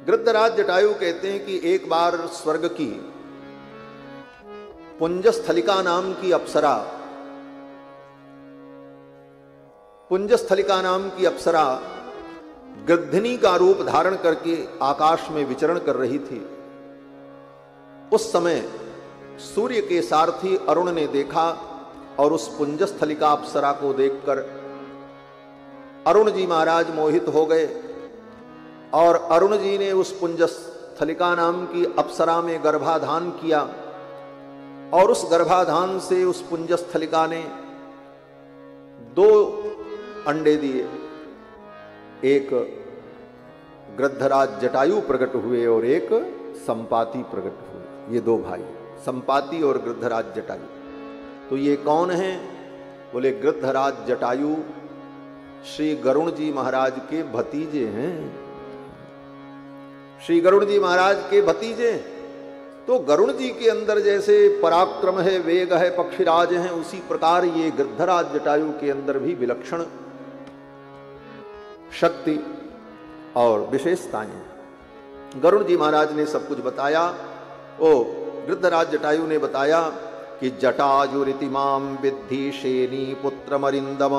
गृद्धराज जटायु कहते हैं कि एक बार स्वर्ग की पुंजस्थलिका नाम की अप्सरा, पुंजस्थलिका नाम की अप्सरा गृद्धनी का रूप धारण करके आकाश में विचरण कर रही थी। उस समय सूर्य के सारथी अरुण ने देखा और उस पुंजस्थलिका अप्सरा को देखकर अरुण जी महाराज मोहित हो गए और अरुण जी ने उस पुंजस्थलिका नाम की अप्सरा में गर्भाधान किया और उस गर्भाधान से उस पुंजस्थलिका ने 2 अंडे दिए। एक गृद्धराज जटायु प्रकट हुए और एक संपाति प्रकट हुए। ये 2 भाई, संपाति और गृद्धराज जटायु। तो ये कौन हैं? बोले गृद्धराज जटायु श्री गरुण जी महाराज के भतीजे हैं। श्री गरुण जी महाराज के भतीजे। तो गरुण जी के अंदर जैसे पराक्रम है, वेग है, पक्षीराज हैं, उसी प्रकार ये गृद्धराज जटायु के अंदर भी विलक्षण शक्ति और विशेषताएं। गरुण जी महाराज ने सब कुछ बताया। ओ गृद्धराज जटायु ने बताया कि जटायुरिति माम विद्धि शेनी पुत्र मरिंदम,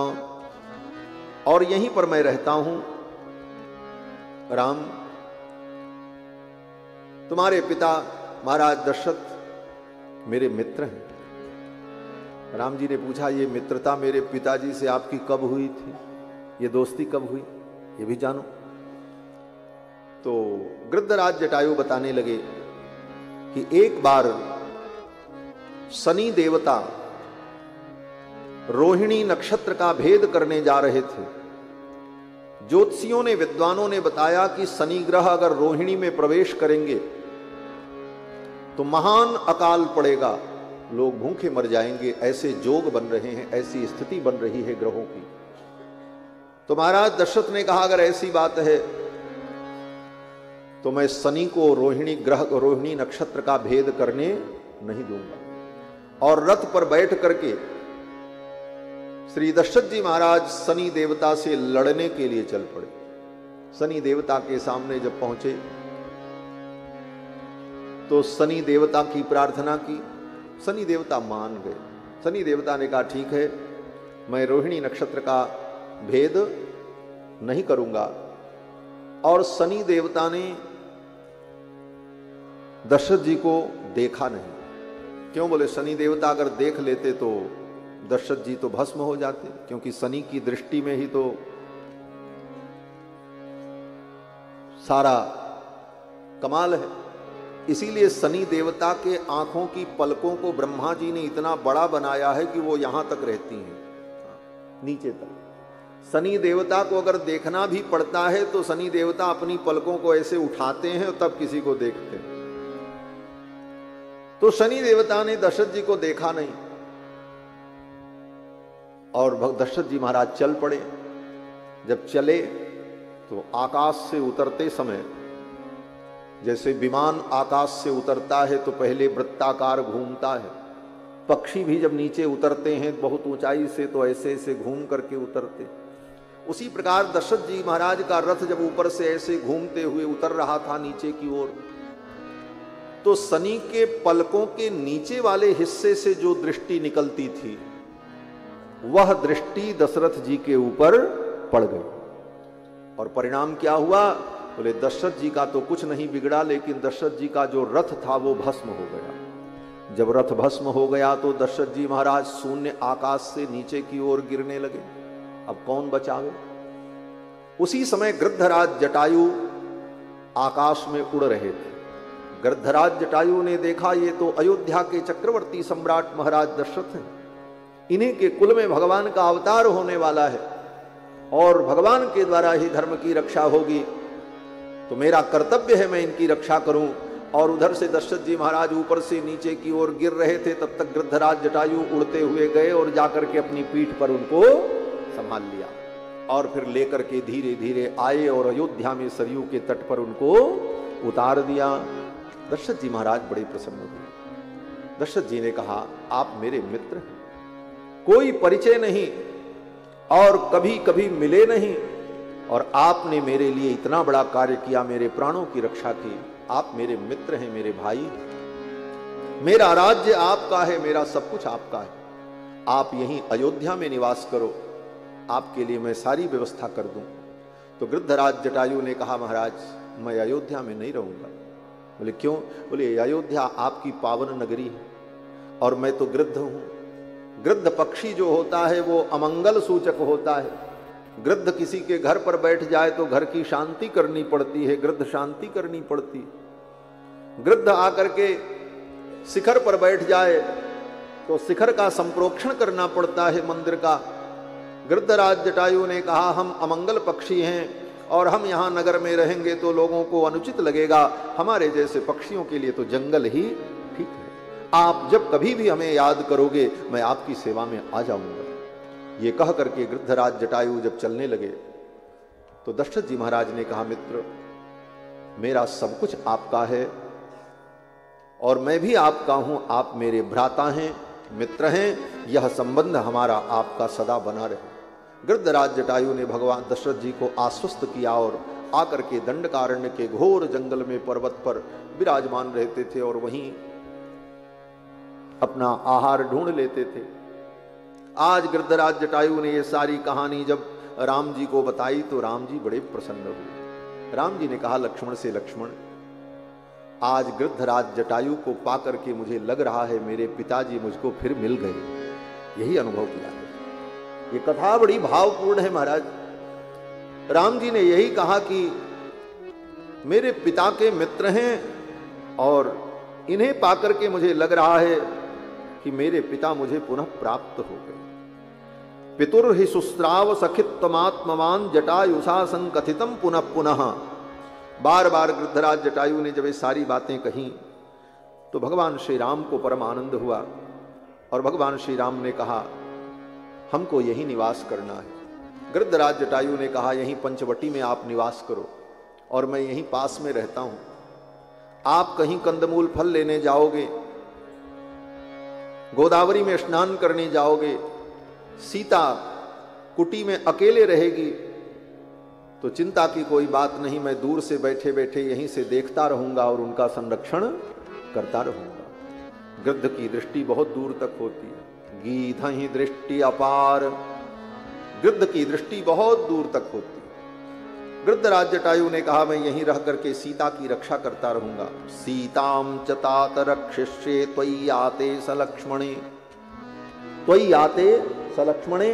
और यहीं पर मैं रहता हूं। राम, तुम्हारे पिता महाराज दशरथ मेरे मित्र हैं। राम जी ने पूछा, ये मित्रता मेरे पिताजी से आपकी कब हुई थी? ये दोस्ती कब हुई? ये भी जानो। तो गृद्धराज जटायु बताने लगे कि एक बार शनि देवता रोहिणी नक्षत्र का भेद करने जा रहे थे। ज्योतिषियों ने, विद्वानों ने बताया कि शनि ग्रह अगर रोहिणी में प्रवेश करेंगे तो महान अकाल पड़ेगा, लोग भूखे मर जाएंगे। ऐसे जोग बन रहे हैं, ऐसी स्थिति बन रही है ग्रहों की। तो महाराज दशरथ ने कहा, अगर ऐसी बात है तो मैं शनि को रोहिणी नक्षत्र का भेद करने नहीं दूंगा। और रथ पर बैठ करके श्री दशरथ जी महाराज शनि देवता से लड़ने के लिए चल पड़े। शनि देवता के सामने जब पहुंचे तो शनि देवता की प्रार्थना की। शनि देवता मान गए। शनि देवता ने कहा, ठीक है, मैं रोहिणी नक्षत्र का भेद नहीं करूंगा। और शनि देवता ने दशरथ जी को देखा नहीं। क्यों? बोले शनि देवता अगर देख लेते तो दशरथ जी तो भस्म हो जाते, क्योंकि शनि की दृष्टि में ही तो सारा कमाल है। इसीलिए शनि देवता के आंखों की पलकों को ब्रह्मा जी ने इतना बड़ा बनाया है कि वो यहां तक रहती हैं, नीचे तक। शनि देवता को अगर देखना भी पड़ता है तो शनि देवता अपनी पलकों को ऐसे उठाते हैं और तब किसी को देखते हैं। तो शनि देवता ने दशरथ जी को देखा नहीं और दशरथ जी महाराज चल पड़े। जब चले तो आकाश से उतरते समय, जैसे विमान आकाश से उतरता है तो पहले वृत्ताकार घूमता है, पक्षी भी जब नीचे उतरते हैं बहुत ऊंचाई से तो ऐसे ऐसे घूम करके उतरते। उसी प्रकार दशरथ जी महाराज का रथ जब ऊपर से ऐसे घूमते हुए उतर रहा था नीचे की ओर, तो शनि के पलकों के नीचे वाले हिस्से से जो दृष्टि निकलती थी वह दृष्टि दशरथ जी के ऊपर पड़ गई। और परिणाम क्या हुआ? बोले दशरथ जी का तो कुछ नहीं बिगड़ा, लेकिन दशरथ जी का जो रथ था वो भस्म हो गया। जब रथ भस्म हो गया तो दशरथ जी महाराज शून्य आकाश से नीचे की ओर गिरने लगे। अब कौन बचावे? उसी समय गृद्धराज जटायु आकाश में उड़ रहे थे। गृद्धराज जटायु ने देखा, ये तो अयोध्या के चक्रवर्ती सम्राट महाराज दशरथ हैं, इन्हीं के कुल में भगवान का अवतार होने वाला है और भगवान के द्वारा ही धर्म की रक्षा होगी, तो मेरा कर्तव्य है मैं इनकी रक्षा करूं। और उधर से दशरथ जी महाराज ऊपर से नीचे की ओर गिर रहे थे, तब तक गृद्धराज जटायु उड़ते हुए गए और जाकर के अपनी पीठ पर उनको संभाल लिया और फिर लेकर के धीरे धीरे आए और अयोध्या में सरयू के तट पर उनको उतार दिया। दशरथ जी महाराज बड़े प्रसन्न हुए। दशरथ जी ने कहा, आप मेरे मित्र हैं, कोई परिचय नहीं और कभी कभी मिले नहीं, और आपने मेरे लिए इतना बड़ा कार्य किया, मेरे प्राणों की रक्षा की। आप मेरे मित्र हैं, मेरे भाई। मेरा राज्य आपका है, मेरा सब कुछ आपका है। आप यहीं अयोध्या में निवास करो, आपके लिए मैं सारी व्यवस्था कर दूं। तो गृद्धराज जटायु ने कहा, महाराज मैं अयोध्या में नहीं रहूंगा। बोले क्यों? बोले अयोध्या आपकी पावन नगरी है और मैं तो गृद्ध हूं। गृद्ध पक्षी जो होता है वो अमंगल सूचक होता है। गृद्ध किसी के घर पर बैठ जाए तो घर की शांति करनी पड़ती है, गृद्ध शांति करनी पड़ती है। गृद्ध आकर के शिखर पर बैठ जाए तो शिखर का संप्रोक्षण करना पड़ता है मंदिर का। गृद्धराज जटायु ने कहा, हम अमंगल पक्षी हैं और हम यहां नगर में रहेंगे तो लोगों को अनुचित लगेगा। हमारे जैसे पक्षियों के लिए तो जंगल ही ठीक है। आप जब कभी भी हमें याद करोगे मैं आपकी सेवा में आ जाऊंगा। ये कह करके गृद्धराज जटायु जब चलने लगे तो दशरथ जी महाराज ने कहा, मित्र मेरा सब कुछ आपका है और मैं भी आपका हूं। आप मेरे भ्राता हैं, मित्र हैं। यह संबंध हमारा आपका सदा बना रहे। गृद्धराज जटायु ने भगवान दशरथ जी को आश्वस्त किया और आकर के दंडकारण्य के घोर जंगल में पर्वत पर विराजमान रहते थे और वहीं अपना आहार ढूंढ लेते थे। आज गृद्धराज जटायु ने ये सारी कहानी जब राम जी को बताई तो राम जी बड़े प्रसन्न हुए। राम जी ने कहा लक्ष्मण से, लक्ष्मण आज गृद्धराज जटायु को पाकर के मुझे लग रहा है मेरे पिताजी मुझको फिर मिल गए। यही अनुभव किया है। ये कथा बड़ी भावपूर्ण है महाराज। राम जी ने यही कहा कि मेरे पिता के मित्र हैं और इन्हें पाकर के मुझे लग रहा है कि मेरे पिता मुझे पुनः प्राप्त हो गए। पितुर्हि सुस्त्राव सखित्वमात्मवान जटायुषा संकथितम पुनः पुनः। बार बार गृद्धराज जटायु ने जब ये सारी बातें कही तो भगवान श्री राम को परम आनंद हुआ और भगवान श्री राम ने कहा, हमको यही निवास करना है। गृद्धराज जटायु ने कहा, यहीं पंचवटी में आप निवास करो और मैं यहीं पास में रहता हूं। आप कहीं कंदमूल फल लेने जाओगे, गोदावरी में स्नान करने जाओगे, सीता कुटी में अकेले रहेगी तो चिंता की कोई बात नहीं। मैं दूर से बैठे बैठे यहीं से देखता रहूंगा और उनका संरक्षण करता रहूंगा। गृद्ध की दृष्टि बहुत दूर तक होती है। गीध ही दृष्टि अपार। गृद्ध की दृष्टि बहुत दूर तक होती है। गृद्धराज जटायु ने कहा, मैं यहीं रह करके सीता की रक्षा करता रहूंगा। सीताम च तात रक्षिष्ये त्वयि आते सलक्ष्मणे। त्वयि आते सलक्ष्मणे।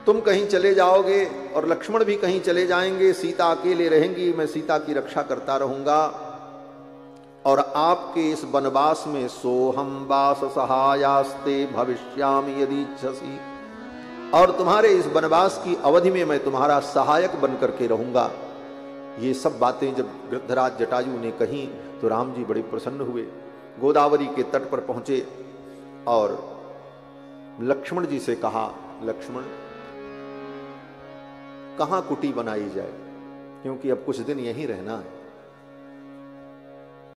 तुम कहीं चले जाओगे और लक्ष्मण भी कहीं चले जाएंगे, सीता अकेले रहेंगी, मैं सीता की रक्षा करता रहूंगा। और आपके इस वनवास में सोहम वास सहायास्ते भविष्यामि यदि इच्छसि। और तुम्हारे इस वनवास की अवधि में मैं तुम्हारा सहायक बन करके रहूंगा। ये सब बातें जब गृद्धराज जटायु ने कही तो राम जी बड़े प्रसन्न हुए। गोदावरी के तट पर पहुंचे और लक्ष्मण जी से कहा, लक्ष्मण कहां कुटी बनाई जाए, क्योंकि अब कुछ दिन यहीं रहना है।